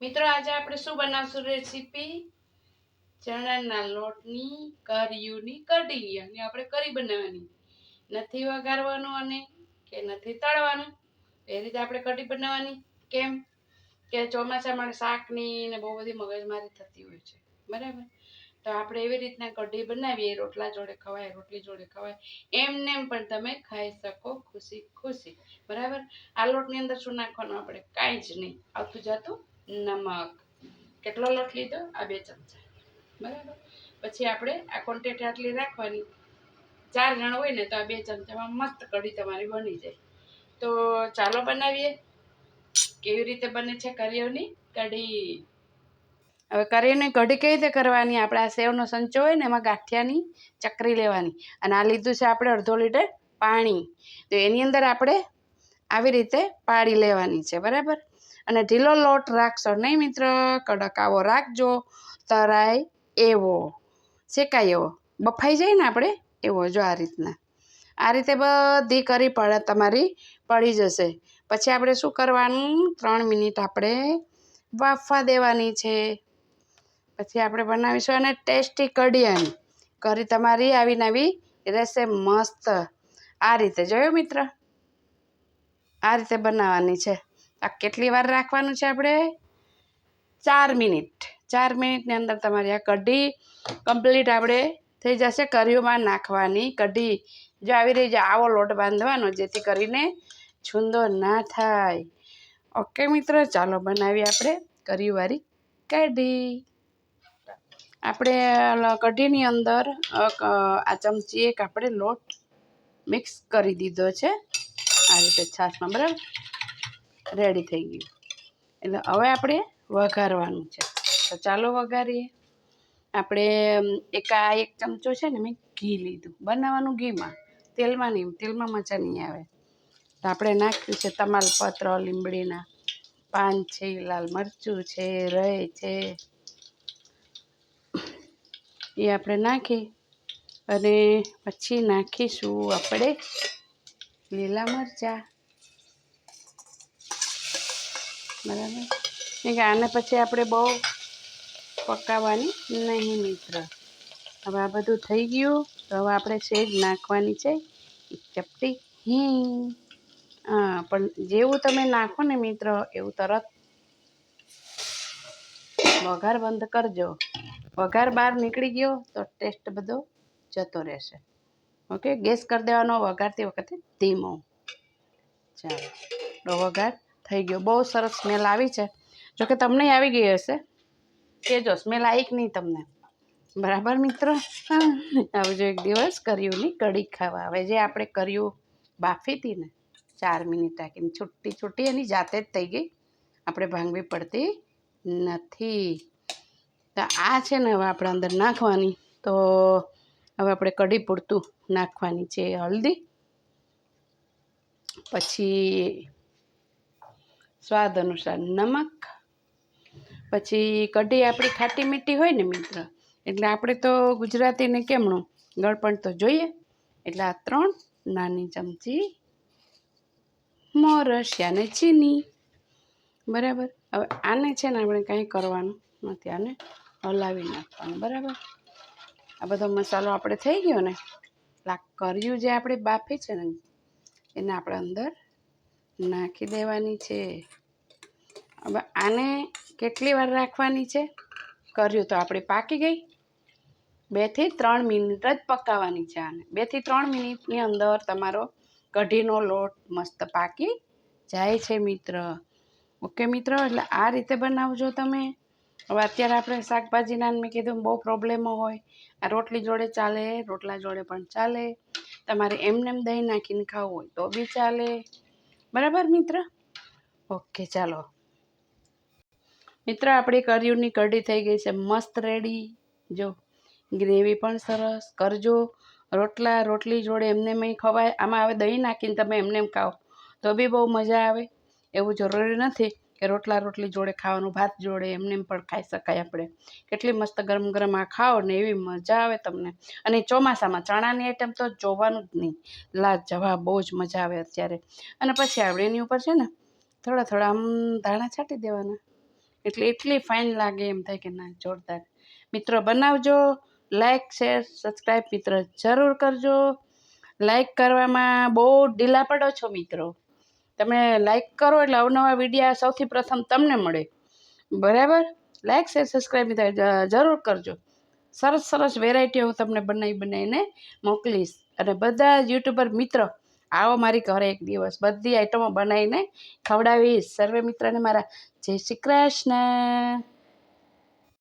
મિત્રો આજે આપણે શું બનાવશું રેસીપી ચણાના લોટની કર્યુની કઢી અને આપણે કરી બનાવવાની નથી વઘારવાનું અને કે નથી તળવાનું એ રીતે આપણે કઢી બનાવવાની કેમ કે ચોમાસામાં શાકની ને બહુ બધી મગજમારી થતી હોય છે બરાબર તો આપણે એવી રીતના કઢી બનાવીએ રોટલા જોડે ખવાય રોટલી જોડે ખવાય એમને એમ પણ તમે ખાઈ શકો ખુશી ખુશી બરાબર આ લોટની અંદર શું નાખવાનું આપણે કાંઈ જ નહીં આવતું જાતું નમક કેટલો લોટ લીધો આ 2 ચમચા બરાબર પછી આપણે આ ક્વોન્ટિટી આટલી રાખવાની 4 જણ હોય ને તો આ 2 ચમચામાં મસ્ત કઢી તમારી બની જાય તો ચાલો બનાવીએ કેવી રીતે બને છે કરિયોની કઢી હવે કરિયોની કઢી કેવી રીતે કરવાની આપણે આ સેવનો સંચો હોય ને એમાં ગાંઠિયાની ચકરી લેવાની અને આ લીધું છે આપણે અડધો લીટર પાણી તો એની અંદર આપણે આવી રીતે પાડી લેવાની છે બરાબર અને ઢીલો લોટ રાખશો નહીં મિત્ર કડક આવો રાખજો તરાય એવો શેકાય એવો બફાઈ જાય ને આપણે એવો જો આ રીતના આ રીતે બધી કરી તમારી પડી જશે પછી આપણે શું કરવાનું 3 મિનિટ આપણે બાફવા દેવાની છે પછી આપણે બનાવીશું અને ટેસ્ટી કઢિયાની કરી તમારી આવીને આવી રહેશે મસ્ત આ રીતે જોયો મિત્ર આ રીતે બનાવવાની છે આ કેટલી વાર રાખવાનું છે આપણે 4 મિનિટ 4 મિનિટની અંદર તમારી આ કઢી કમ્પ્લીટ આપણે થઈ જશે કઢીમાં નાખવાની કઢી જો આવી રહી જાય આવો લોટ બાંધવાનો જેથી કરીને છૂંદો ના થાય ઓકે મિત્ર ચાલો બનાવીએ આપણે કઢીવાળી કઢી આપણે કઢીની અંદર આ ચમચી એક આપણે લોટ મિક્સ કરી દીધો છે આ રીતે છાશમાં બરાબર રેડી થઈ ગયું એટલે હવે આપણે વઘારવાનું છે તો ચાલો વઘારીએ આપણે એક ચમચો છે ને મેં ઘી લીધું બનાવવાનું ઘીમાં તેલમાં નહીં તેલમાં મજા નહીં આવે તો આપણે નાખ્યું છે તમાલપત્ર લીમડીના પાન છે લાલ મરચું છે રઈ છે એ આપણે નાખી અને પછી નાખીશું આપણે લીલા મરચાં બરાબર કે આને પછી આપણે બહુ પકાવવાની નહીં મિત્ર હવે આ બધું થઈ ગયું તો હવે આપણે સેજ નાખવાની છે એક ચપટી હિંગ હા પણ જેવું તમે નાખો ને મિત્ર એવું તરત વઘાર બંધ કરજો વઘાર બહાર નીકળી ગયો તો ટેસ્ટ બધો જતો રહેશે ઓકે ગેસ કરી દેવાનો વઘારતી વખતે ધીમો ચાલો તો વઘાર થઈ ગયો બહુ સરસ સ્મેલ આવી છે જોકે તમને આવી ગઈ હશે કહેજો સ્મેલ આવી કે નહીં તમને બરાબર મિત્રો આવજો એક દિવસ કર્યુંની કઢી ખાવા હવે જે આપણે કર્યું બાફી હતી ને 4 મિનિટ રાખીને છૂટી છૂટી એની જાતે જ થઈ ગઈ આપણે ભાંગવી પડતી નથી તો આ છે ને હવે આપણે અંદર નાખવાની તો હવે આપણે કઢી પૂરતું નાખવાની છે હળદી પછી સ્વાદ અનુસાર નમક પછી કઢી આપણી ખાટી મીઠી હોય ને મિત્ર એટલે આપણે તો ગુજરાતીને કેમણું ગળપણ તો જોઈએ એટલે આ 3 નાની ચમચી મોરસિયા ને ચીની બરાબર હવે આને છે ને આપણે કાંઈ કરવાનું નથી આને હલાવી નાખવાનું બરાબર આ બધો મસાલો આપણે થઈ ગયો ને એટલે આ કર્યું જે આપણે બાફી છે ને એને આપણે અંદર નાખી દેવાની છે હવે આને કેટલી વાર રાખવાની છે કર્યું તો આપણે પાકી ગઈ 2 થી 3 મિનિટ જ પકાવવાની છે આને 2 થી 3 મિનિટની અંદર તમારો કઢીનો લોટ મસ્ત પાકી જાય છે મિત્ર ઓકે મિત્ર એટલે આ રીતે બનાવજો તમે હવે અત્યારે આપણે શાકભાજીના મેં કીધું બહુ પ્રોબ્લેમો હોય આ રોટલી જોડે ચાલે રોટલા જોડે પણ ચાલે તમારે એમને દહીં નાખીને ખાવું હોય તો બી ચાલે બરાબર મિત્ર ઓકે ચાલો મિત્ર આપણી કર્યુંની કઢી થઈ ગઈ છે મસ્ત રેડી જો ગ્રેવી પણ સરસ કરજો રોટલી જોડે એમને મેં ખવાય આમાં હવે દહીં નાખીને તમે એમને ખાઓ તો બી બહુ મજા આવે એવું જરૂરી નથી કે રોટલી જોડે ખાવાનું ભાત જોડે એમને પણ ખાઈ શકાય આપણે કેટલી મસ્ત ગરમ ગરમ આ ખાઓ ને એવી મજા આવે તમને અને ચોમાસામાં ચણાની આઈટમ તો જોવાનું જ નહીં લાજવાબ બહુ જ મજા આવે અત્યારે અને પછી આપણે એની ઉપર છે ને થોડા આમ ધાણા છાંટી દેવાના એટલે એટલી ફાઇન લાગે, એમ થાય કે ના જોરદાર. મિત્રો બનાવજો, લાઈક શેર સબસ્ક્રાઈબ મિત્રો જરૂર કરજો. લાઈક કરવામાં બહુ ઢીલા પડો છો મિત્રો. તમે લાઈક કરો એટલે અવનવા વિડીયા સૌથી પ્રથમ તમને મળે. બરાબર, લાઈક શેર સબસ્ક્રાઈબ જરૂર કરજો. સરસ સરસ વેરાયટી હું તમને બનાવીને મોકલીશ. અને બધા યુટ્યુબર મિત્રો આવો મારી ઘરે એક દિવસ, બધી આઈટમો બનાવીને ખવડાવીશ. સર્વે મિત્રને મારા જય શ્રી કૃષ્ણ.